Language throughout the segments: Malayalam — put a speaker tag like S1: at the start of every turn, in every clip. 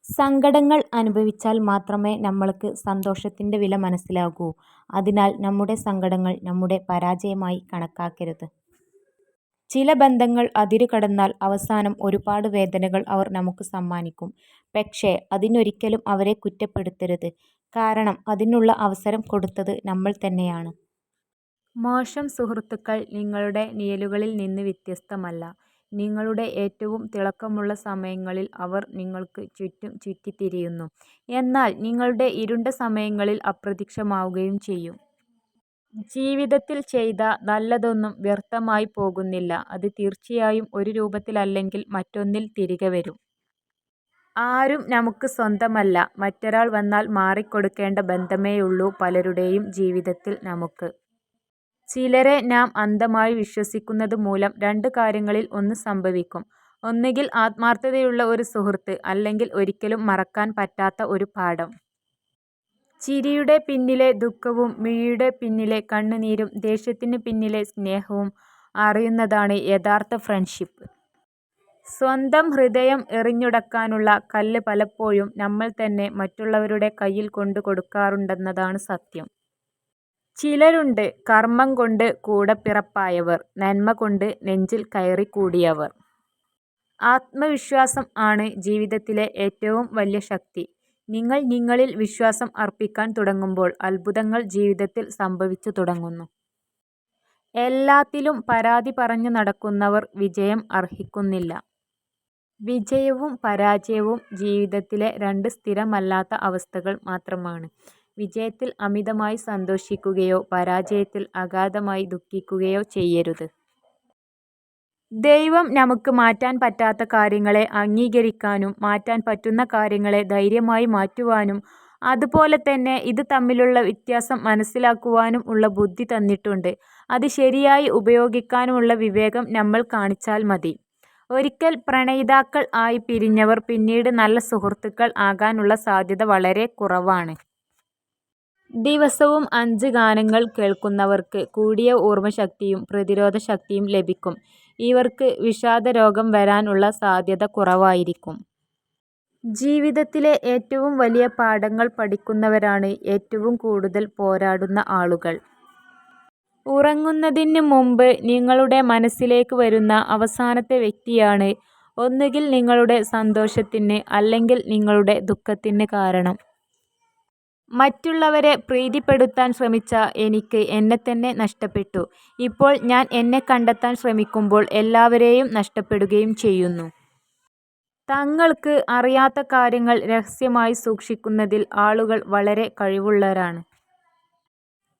S1: സങ്കടങ്ങൾ അനുഭവിച്ചാൽ മാത്രമേ നമ്മൾക്ക് സന്തോഷത്തിൻ്റെ വില മനസ്സിലാകൂ. അതിനാൽ നമ്മുടെ സങ്കടങ്ങൾ നമ്മുടെ പരാജയമായി കണക്കാക്കരുത്. ചില ബന്ധങ്ങൾ അതിരുകടന്നാൽ അവസാനം ഒരുപാട് വേദനകൾ അവർ നമുക്ക് സമ്മാനിക്കും. പക്ഷേ അതിനൊരിക്കലും അവരെ കുറ്റപ്പെടുത്തരുത്. കാരണം അതിനുള്ള അവസരം കൊടുത്തത് നമ്മൾ തന്നെയാണ്. മോശം സുഹൃത്തുക്കൾ നിങ്ങളുടെ നിഴലുകളിൽ നിന്ന് വ്യത്യസ്തമല്ല. നിങ്ങളുടെ ഏറ്റവും തിളക്കമുള്ള സമയങ്ങളിൽ അവർ നിങ്ങൾക്ക് ചുറ്റും ചുറ്റിത്തിരിയുന്നു. എന്നാൽ നിങ്ങളുടെ ഇരുണ്ട സമയങ്ങളിൽ അപ്രത്യക്ഷമാവുകയും ചെയ്യും. ജീവിതത്തിൽ ചെയ്ത നല്ലതൊന്നും വ്യർത്ഥമായി പോകുന്നില്ല. അത് തീർച്ചയായും ഒരു രൂപത്തിലല്ലെങ്കിൽ മറ്റൊന്നിൽ തിരികെ വരും. ആരും നമുക്ക് സ്വന്തമല്ല. മറ്റൊരാൾ വന്നാൽ മാറിക്കൊടുക്കേണ്ട ബന്ധമേയുള്ളൂ പലരുടെയും ജീവിതത്തിൽ നമുക്ക്. ചിലരെ നാം അന്ധമായി വിശ്വസിക്കുന്നത് മൂലം രണ്ട് കാര്യങ്ങളിൽ ഒന്ന് സംഭവിക്കും. ഒന്നുകിൽ ആത്മാർത്ഥതയുള്ള ഒരു സുഹൃത്ത്, അല്ലെങ്കിൽ ഒരിക്കലും മറക്കാൻ പറ്റാത്ത ഒരു പാഠം. ചിരിയുടെ പിന്നിലെ ദുഃഖവും മിഴിയുടെ പിന്നിലെ കണ്ണുനീരും ദേഷ്യത്തിന് പിന്നിലെ സ്നേഹവും അറിയുന്നതാണ് യഥാർത്ഥ ഫ്രണ്ട്ഷിപ്പ്. സ്വന്തം ഹൃദയം എറിഞ്ഞുടക്കാനുള്ള കല്ല് പലപ്പോഴും നമ്മൾ തന്നെ മറ്റുള്ളവരുടെ കയ്യിൽ കൊണ്ടു കൊടുക്കാറുണ്ടെന്നതാണ് സത്യം. ചിലരുണ്ട് കർമ്മം കൊണ്ട് കൂടപ്പിറപ്പായവർ, നന്മ കൊണ്ട് നെഞ്ചിൽ കയറിക്കൂടിയവർ. ആത്മവിശ്വാസം ആണ് ജീവിതത്തിലെ ഏറ്റവും വലിയ ശക്തി. നിങ്ങൾ നിങ്ങളിൽ വിശ്വാസം അർപ്പിക്കാൻ തുടങ്ങുമ്പോൾ അത്ഭുതങ്ങൾ ജീവിതത്തിൽ സംഭവിച്ചു തുടങ്ങുന്നു. എല്ലാത്തിലും പരാതി പറഞ്ഞു നടക്കുന്നവർ വിജയം അർഹിക്കുന്നില്ല. വിജയവും പരാജയവും ജീവിതത്തിലെ രണ്ട് സ്ഥിരമല്ലാത്ത അവസ്ഥകൾ മാത്രമാണ്. വിജയത്തിൽ അമിതമായി സന്തോഷിക്കുകയോ പരാജയത്തിൽ അഗാധമായി ദുഃഖിക്കുകയോ ചെയ്യരുത്. ദൈവം നമുക്ക് മാറ്റാൻ പറ്റാത്ത കാര്യങ്ങളെ അംഗീകരിക്കാനും മാറ്റാൻ പറ്റുന്ന കാര്യങ്ങളെ ധൈര്യമായി മാറ്റുവാനും അതുപോലെ തന്നെ ഇത് തമ്മിലുള്ള വ്യത്യാസം മനസ്സിലാക്കുവാനും ഉള്ള ബുദ്ധി തന്നിട്ടുണ്ട്. അത് ശരിയായി ഉപയോഗിക്കാനുമുള്ള വിവേകം നമ്മൾ കാണിച്ചാൽ മതി. ഒരിക്കൽ പ്രണയിതാക്കൾ ആയി പിരിഞ്ഞവർ പിന്നീട് നല്ല സുഹൃത്തുക്കൾ ആകാനുള്ള സാധ്യത വളരെ കുറവാണ്. ദിവസവും 5 ഗാനങ്ങൾ കേൾക്കുന്നവർക്ക് കൂടിയ ഓർമ്മശക്തിയും പ്രതിരോധശക്തിയും ലഭിക്കും. ഇവർക്ക് വിഷാദരോഗം വരാനുള്ള സാധ്യത കുറവായിരിക്കും. ജീവിതത്തിലെ ഏറ്റവും വലിയ പാഠങ്ങൾ പഠിക്കുന്നവരാണ് ഏറ്റവും കൂടുതൽ പോരാടുന്ന ആളുകൾ. ഉറങ്ങുന്നതിന് മുമ്പ് നിങ്ങളുടെ മനസ്സിലേക്ക് വരുന്ന അവസാനത്തെ വ്യക്തിയാണ് ഒന്നുകിൽ നിങ്ങളുടെ സന്തോഷത്തിന് അല്ലെങ്കിൽ നിങ്ങളുടെ ദുഃഖത്തിന് കാരണം. മറ്റുള്ളവരെ പ്രീതിപ്പെടുത്താൻ ശ്രമിച്ച എനിക്ക് എന്നെത്തന്നെ നഷ്ടപ്പെട്ടു. ഇപ്പോൾ ഞാൻ എന്നെ കണ്ടെത്താൻ ശ്രമിക്കുമ്പോൾ എല്ലാവരെയും നഷ്ടപ്പെടുകയും ചെയ്യുന്നു. തങ്ങൾക്ക് അറിയാത്ത കാര്യങ്ങൾ രഹസ്യമായി സൂക്ഷിക്കുന്നതിൽ ആളുകൾ വളരെ കഴിവുള്ളവരാണ്.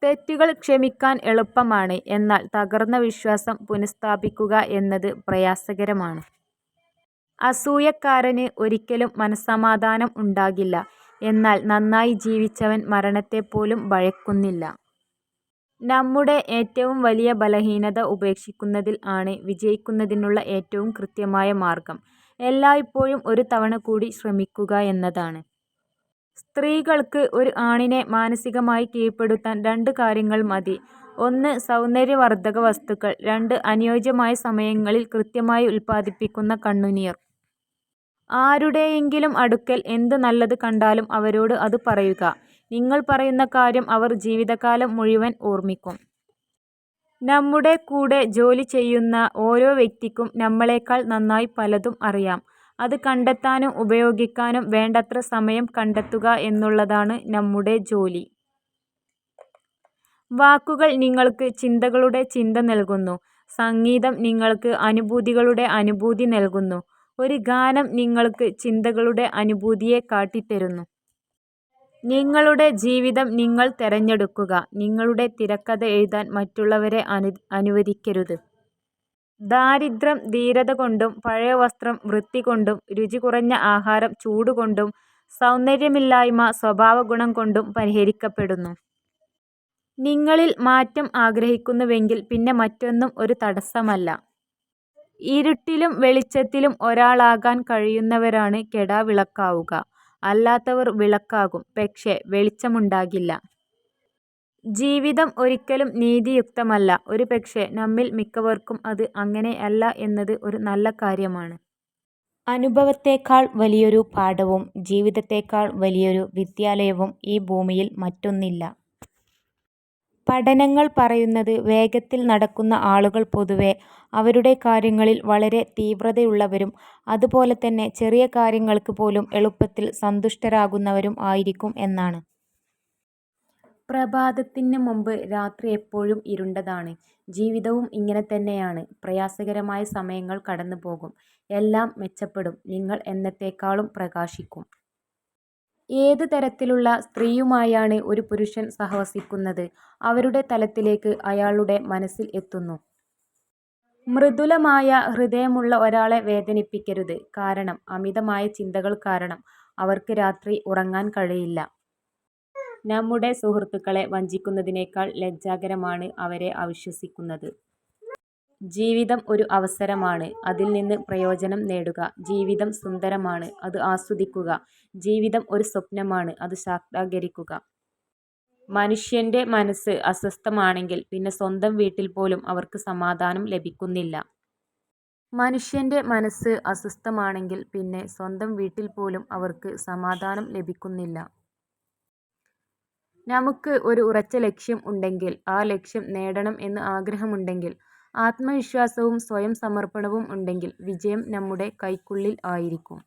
S1: തെറ്റുകൾ ക്ഷമിക്കാൻ എളുപ്പമാണ്, എന്നാൽ തകർന്ന വിശ്വാസം പുനഃസ്ഥാപിക്കുക എന്നത് പ്രയാസകരമാണ്. അസൂയക്കാരന് ഒരിക്കലും മനസ്സമാധാനം ഉണ്ടാകില്ല, എന്നാൽ നന്നായി ജീവിച്ചവൻ മരണത്തെപ്പോലും ഭയക്കുന്നില്ല. നമ്മുടെ ഏറ്റവും വലിയ ബലഹീനത ഉപേക്ഷിക്കുന്നതിൽ ആണ് വിജയിക്കുന്നതിനുള്ള ഏറ്റവും കൃത്യമായ മാർഗം. എല്ലായ്പ്പോഴും ഒരു തവണ കൂടി ശ്രമിക്കുക എന്നതാണ്. സ്ത്രീകൾക്ക് ഒരു ആണിനെ മാനസികമായി കീഴ്പ്പെടുത്താൻ 2 കാര്യങ്ങൾ മതി. 1 സൗന്ദര്യവർദ്ധക വസ്തുക്കൾ, 2 അനുയോജ്യമായ സമയങ്ങളിൽ കൃത്യമായി ഉൽപ്പാദിപ്പിക്കുന്ന കണ്ണുനീർ. ആരുടെയെങ്കിലും അടുക്കൽ എന്ത് നല്ലത് കണ്ടാലും അവരോട് അത് പറയുക. നിങ്ങൾ പറയുന്ന കാര്യം അവർ ജീവിതകാലം മുഴുവൻ ഓർമ്മിക്കും. നമ്മുടെ കൂടെ ജോലി ചെയ്യുന്ന ഓരോ വ്യക്തിക്കും നമ്മളെക്കാൾ നന്നായി പലതും അറിയാം. അത് കണ്ടെത്താനും ഉപയോഗിക്കാനും വേണ്ടത്ര സമയം കണ്ടെത്തുക എന്നുള്ളതാണ് നമ്മുടെ ജോലി. വാക്കുകൾ നിങ്ങൾക്ക് ചിന്തകളുടെ ചിന്ത നൽകുന്നു. സംഗീതം നിങ്ങൾക്ക് അനുഭൂതികളുടെ അനുഭൂതി നൽകുന്നു. ഒരു ഗാനം നിങ്ങൾക്ക് ചിന്തകളുടെ അനുഭൂതിയെ കാട്ടിത്തരുന്നു. നിങ്ങളുടെ ജീവിതം നിങ്ങൾ തെരഞ്ഞെടുക്കുക. നിങ്ങളുടെ തിരക്കഥ എഴുതാൻ മറ്റുള്ളവരെ അനുവദിക്കരുത്. ദാരിദ്ര്യം ധീരത കൊണ്ടും, പഴയ വസ്ത്രം വൃത്തി കൊണ്ടും, രുചി കുറഞ്ഞ ആഹാരം ചൂടുകൊണ്ടും, സൗന്ദര്യമില്ലായ്മ സ്വഭാവഗുണം കൊണ്ടും പരിഹരിക്കപ്പെടുന്നു. നിങ്ങളിൽ മാറ്റം ആഗ്രഹിക്കുന്നുവെങ്കിൽ പിന്നെ മറ്റൊന്നും ഒരു തടസ്സമല്ല. ഇരുട്ടിലും വെളിച്ചത്തിലും ഒരാളാകാൻ കഴിയുന്നവരാണ് കെടാവിളക്കാവുക. അല്ലാത്തവർ വിളക്കാകും, പക്ഷേ വെളിച്ചമുണ്ടാകില്ല. ജീവിതം ഒരിക്കലും നീതിയുക്തമല്ല. ഒരുപക്ഷേ നമ്മിൽ മിക്കവർക്കും അത് അങ്ങനെയല്ല എന്നത് ഒരു നല്ല കാര്യമാണ്. അനുഭവത്തേക്കാൾ വലിയൊരു പാഠവും ജീവിതത്തേക്കാൾ വലിയൊരു വിദ്യാലയവും ഈ ഭൂമിയിൽ മറ്റൊന്നില്ല. പഠനങ്ങൾ പറയുന്നത് വേഗത്തിൽ നടക്കുന്ന ആളുകൾ പൊതുവെ അവരുടെ കാര്യങ്ങളിൽ വളരെ തീവ്രതയുള്ളവരും അതുപോലെ തന്നെ ചെറിയ കാര്യങ്ങൾക്ക് പോലും എളുപ്പത്തിൽ സന്തുഷ്ടരാകുന്നവരും ആയിരിക്കും എന്നാണ്. പ്രഭാതത്തിന് മുമ്പ് രാത്രി എപ്പോഴും ഇരുണ്ടതാണ്. ജീവിതവും ഇങ്ങനെ തന്നെയാണ്. പ്രയാസകരമായ സമയങ്ങൾ കടന്നുപോകും. എല്ലാം മെച്ചപ്പെടും. നിങ്ങൾ എന്നത്തേക്കാളും പ്രകാശിക്കും. ഏത് തരത്തിലുള്ള സ്ത്രീയുമായാണ് ഒരു പുരുഷൻ സഹവസിക്കുന്നത്, അവരുടെ തലത്തിലേക്ക് അയാളുടെ മനസ്സിൽ എത്തുന്നു. മൃദുലമായ ഹൃദയമുള്ള ഒരാളെ വേദനിപ്പിക്കരുത്. കാരണം അമിതമായ ചിന്തകൾ കാരണം അവർക്ക് രാത്രി ഉറങ്ങാൻ കഴിയില്ല. നമ്മുടെ സുഹൃത്തുക്കളെ വഞ്ചിക്കുന്നതിനേക്കാൾ ലജ്ജാകരമാണ് അവരെ അവിശ്വസിക്കുന്നത്. ജീവിതം ഒരു അവസരമാണ്. അതിൽ നിന്ന് പ്രയോജനം നേടുക. ജീവിതം സുന്ദരമാണ്. അത് ആസ്വദിക്കുക. ജീവിതം ഒരു സ്വപ്നമാണ്. അത് സാക്ഷാത്കരിക്കുക. മനുഷ്യന്റെ മനസ്സ് അസ്വസ്ഥമാണെങ്കിൽ പിന്നെ സ്വന്തം വീട്ടിൽ പോലും അവർക്ക് സമാധാനം ലഭിക്കുന്നില്ല. മനുഷ്യന്റെ മനസ്സ് അസ്വസ്ഥമാണെങ്കിൽ പിന്നെ സ്വന്തം വീട്ടിൽ പോലും അവർക്ക് സമാധാനം ലഭിക്കുന്നില്ല. നമുക്ക് ഒരു ഉറച്ച ലക്ഷ്യം ഉണ്ടെങ്കിൽ, ആ ലക്ഷ്യം നേടണം എന്ന് ആഗ്രഹമുണ്ടെങ്കിൽ, ആത്മവിശ്വാസവും സ്വയം സമർപ്പണവും ഉണ്ടെങ്കിൽ വിജയം നമ്മുടെ കൈക്കുള്ളിൽ ആയിരിക്കും.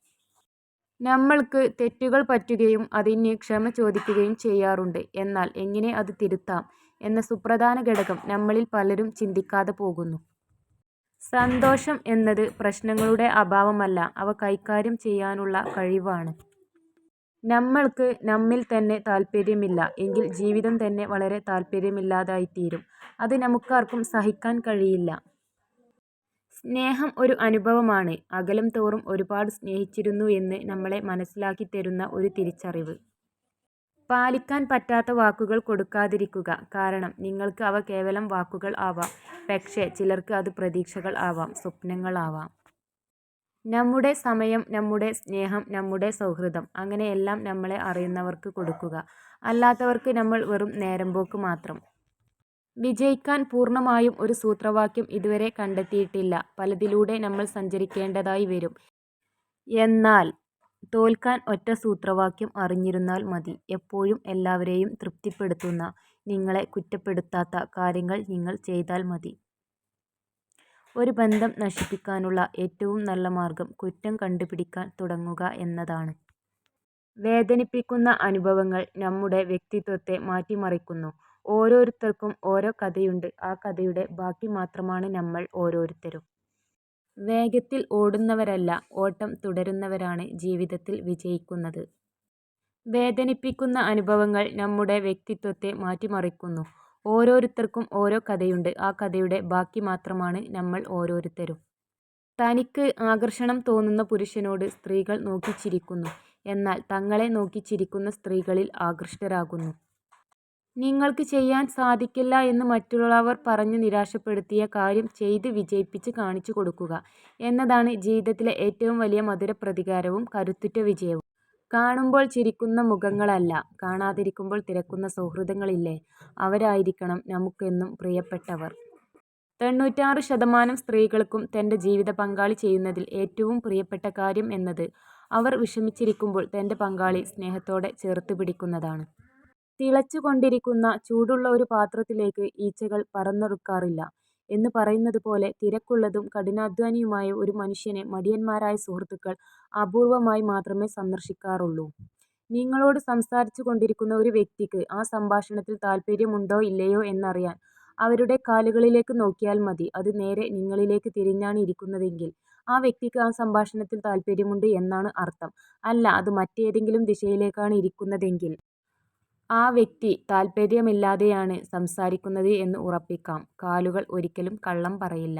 S1: നമ്മൾക്ക് തെറ്റുകൾ പറ്റുകയും അതിന് ക്ഷമ ചോദിക്കുകയും ചെയ്യാറുണ്ട്. എന്നാൽ എങ്ങനെ അത് തിരുത്താം എന്ന സുപ്രധാന ഘടകം നമ്മളിൽ പലരും ചിന്തിക്കാതെ പോകുന്നു. സന്തോഷം എന്നത് പ്രശ്നങ്ങളുടെ അഭാവമല്ല, അവ കൈകാര്യം ചെയ്യാനുള്ള കഴിവാണ്. നമ്മൾക്ക് നമ്മിൽ തന്നെ താൽപ്പര്യമില്ല എങ്കിൽ ജീവിതം തന്നെ വളരെ താൽപ്പര്യമില്ലാതായിത്തീരും. അത് നമുക്കാർക്കും സഹിക്കാൻ കഴിയില്ല. സ്നേഹം ഒരു അനുഭവമാണ്. അകലം തോറും ഒരുപാട് സ്നേഹിച്ചിരുന്നു എന്ന് നമ്മളെ മനസ്സിലാക്കിത്തരുന്ന ഒരു തിരിച്ചറിവ്. പാലിക്കാൻ പറ്റാത്ത വാക്കുകൾ കൊടുക്കാതിരിക്കുക. കാരണം നിങ്ങൾക്ക് അവ കേവലം വാക്കുകൾ ആവാം, പക്ഷേ ചിലർക്ക് അത് പ്രതീക്ഷകൾ ആവാം, സ്വപ്നങ്ങളാവാം. നമ്മുടെ സമയം, നമ്മുടെ സ്നേഹം, നമ്മുടെ സൗഹൃദം, അങ്ങനെയെല്ലാം നമ്മളെ അറിയുന്നവർക്ക് കൊടുക്കുക. അല്ലാത്തവർക്ക് നമ്മൾ വെറും നേരമ്പോക്ക് മാത്രം. വിജയിക്കാൻ പൂർണ്ണമായും ഒരു സൂത്രവാക്യം ഇതുവരെ കണ്ടെത്തിയിട്ടില്ല. പലതിലൂടെ നമ്മൾ സഞ്ചരിക്കേണ്ടതായി വരും. എന്നാൽ തോൽക്കാൻ ഒറ്റ സൂത്രവാക്യം അറിഞ്ഞിരുന്നാൽ മതി. എപ്പോഴും എല്ലാവരെയും തൃപ്തിപ്പെടുത്തുന്ന, നിങ്ങളെ കുറ്റപ്പെടുത്താത്ത കാര്യങ്ങൾ നിങ്ങൾ ചെയ്താൽ മതി. ഒരു ബന്ധം നശിപ്പിക്കാനുള്ള ഏറ്റവും നല്ല മാർഗം കുറ്റം കണ്ടുപിടിക്കാൻ തുടങ്ങുക എന്നതാണ്. വേദനിപ്പിക്കുന്ന അനുഭവങ്ങൾ നമ്മുടെ വ്യക്തിത്വത്തെ മാറ്റിമറിക്കുന്നു. ഓരോരുത്തർക്കും ഓരോ കഥയുണ്ട്. ആ കഥയുടെ ബാക്കി മാത്രമാണ് നമ്മൾ ഓരോരുത്തരും. വേഗത്തിൽ ഓടുന്നവരല്ല, ഓട്ടം തുടരുന്നവരാണ് ജീവിതത്തിൽ വിജയിക്കുന്നത്. വേദനിപ്പിക്കുന്ന അനുഭവങ്ങൾ നമ്മുടെ വ്യക്തിത്വത്തെ മാറ്റിമറിക്കുന്നു. ഓരോരുത്തർക്കും ഓരോ കഥയുണ്ട്. ആ കഥയുടെ ബാക്കി മാത്രമാണ് നമ്മൾ ഓരോരുത്തരും. തനിക്ക് ആകർഷണം തോന്നുന്ന പുരുഷനോട് സ്ത്രീകൾ നോക്കിച്ചിരിക്കുന്നു. എന്നാൽ തങ്ങളെ നോക്കിച്ചിരിക്കുന്ന സ്ത്രീകളിൽ ആകൃഷ്ടരാകുന്നു. നിങ്ങൾക്ക് ചെയ്യാൻ സാധിക്കില്ല എന്ന് മറ്റുള്ളവർ പറഞ്ഞ് നിരാശപ്പെടുത്തിയ കാര്യം ചെയ്ത് വിജയിപ്പിച്ച് കാണിച്ചു കൊടുക്കുക എന്നതാണ് ജീവിതത്തിലെ ഏറ്റവും വലിയ മധുര പ്രതികാരവും കരുത്തുറ്റ വിജയവും. കാണുമ്പോൾ ചിരിക്കുന്ന മുഖങ്ങളല്ല, കാണാതിരിക്കുമ്പോൾ തിരക്കുന്ന സൗഹൃദങ്ങളില്ലേ, അവരായിരിക്കണം നമുക്കെന്നും പ്രിയപ്പെട്ടവർ. 96% സ്ത്രീകൾക്കും തൻ്റെ ജീവിത പങ്കാളി ചെയ്യുന്നതിൽ ഏറ്റവും പ്രിയപ്പെട്ട കാര്യം എന്നത് അവർ വിഷമിച്ചിരിക്കുമ്പോൾ തൻ്റെ പങ്കാളി സ്നേഹത്തോടെ ചേർത്ത് പിടിക്കുന്നതാണ്. തിളച്ചുകൊണ്ടിരിക്കുന്ന ചൂടുള്ള ഒരു പാത്രത്തിലേക്ക് ഈച്ചകൾ പറന്നെടുക്കാറില്ല എന്ന് പറയുന്നത് പോലെ തിരക്കുള്ളതും കഠിനാധ്വാനിയുമായ ഒരു മനുഷ്യനെ മടിയന്മാരായ സുഹൃത്തുക്കൾ അപൂർവമായി മാത്രമേ സന്ദർശിക്കാറുള്ളൂ. നിങ്ങളോട് സംസാരിച്ചു കൊണ്ടിരിക്കുന്ന ഒരു വ്യക്തിക്ക് ആ സംഭാഷണത്തിൽ താല്പര്യമുണ്ടോ ഇല്ലയോ എന്നറിയാൻ അവരുടെ കാലുകളിലേക്ക് നോക്കിയാൽ മതി. അത് നേരെ നിങ്ങളിലേക്ക് തിരിഞ്ഞാണ് ഇരിക്കുന്നതെങ്കിൽ ആ വ്യക്തിക്ക് ആ സംഭാഷണത്തിൽ താല്പര്യമുണ്ട് എന്നാണ് അർത്ഥം. അല്ല, അത് മറ്റേതെങ്കിലും ദിശയിലേക്കാണ് ഇരിക്കുന്നതെങ്കിൽ ആ വ്യക്തി താല്പര്യമില്ലാതെയാണ് സംസാരിക്കുന്നത് എന്ന് ഉറപ്പിക്കാം. കാലുകൾ ഒരിക്കലും കള്ളം പറയില്ല.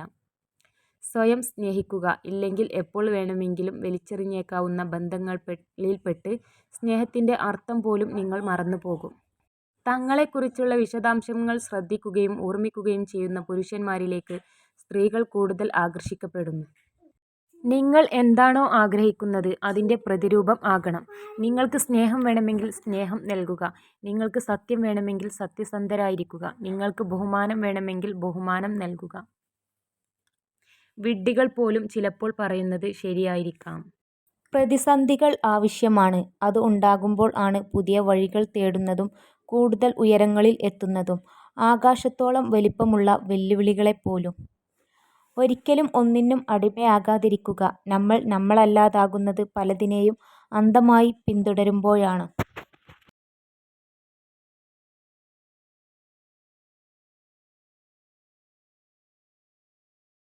S1: സ്വയം സ്നേഹിക്കുക. ഇല്ലെങ്കിൽ എപ്പോൾ വേണമെങ്കിലും വലിച്ചെറിഞ്ഞേക്കാവുന്ന ബന്ധങ്ങളിൽപ്പെട്ട് സ്നേഹത്തിൻ്റെ അർത്ഥം പോലും നിങ്ങൾ മറന്നുപോകും. തങ്ങളെക്കുറിച്ചുള്ള വിശദാംശങ്ങൾ ശ്രദ്ധിക്കുകയും ഓർമ്മിക്കുകയും ചെയ്യുന്ന പുരുഷന്മാരിലേക്ക് സ്ത്രീകൾ കൂടുതൽ ആകർഷിക്കപ്പെടുന്നു. നിങ്ങൾ എന്താണോ ആഗ്രഹിക്കുന്നത് അതിൻ്റെ പ്രതിരൂപം ആകണം. നിങ്ങൾക്ക് സ്നേഹം വേണമെങ്കിൽ സ്നേഹം നൽകുക. നിങ്ങൾക്ക് സത്യം വേണമെങ്കിൽ സത്യസന്ധരായിരിക്കുക. നിങ്ങൾക്ക് ബഹുമാനം വേണമെങ്കിൽ ബഹുമാനം നൽകുക. വിഡ്ഢികൾ പോലും ചിലപ്പോൾ പറയുന്നത് ശരിയായിരിക്കാം.
S2: പ്രതിസന്ധികൾ ആവശ്യമാണ്. അത് ഉണ്ടാകുമ്പോൾ ആണ് പുതിയ വഴികൾ തേടുന്നതും കൂടുതൽ ഉയരങ്ങളിൽ എത്തുന്നതും. ആകാശത്തോളം വലിപ്പമുള്ള വെല്ലുവിളികളെപ്പോലും. ഒരിക്കലും ഒന്നിനും അടിമയാകാതിരിക്കുക. നമ്മൾ നമ്മളല്ലാതാകുന്നത് പലതിനെയും അന്ധമായി പിന്തുടരുമ്പോഴാണ്.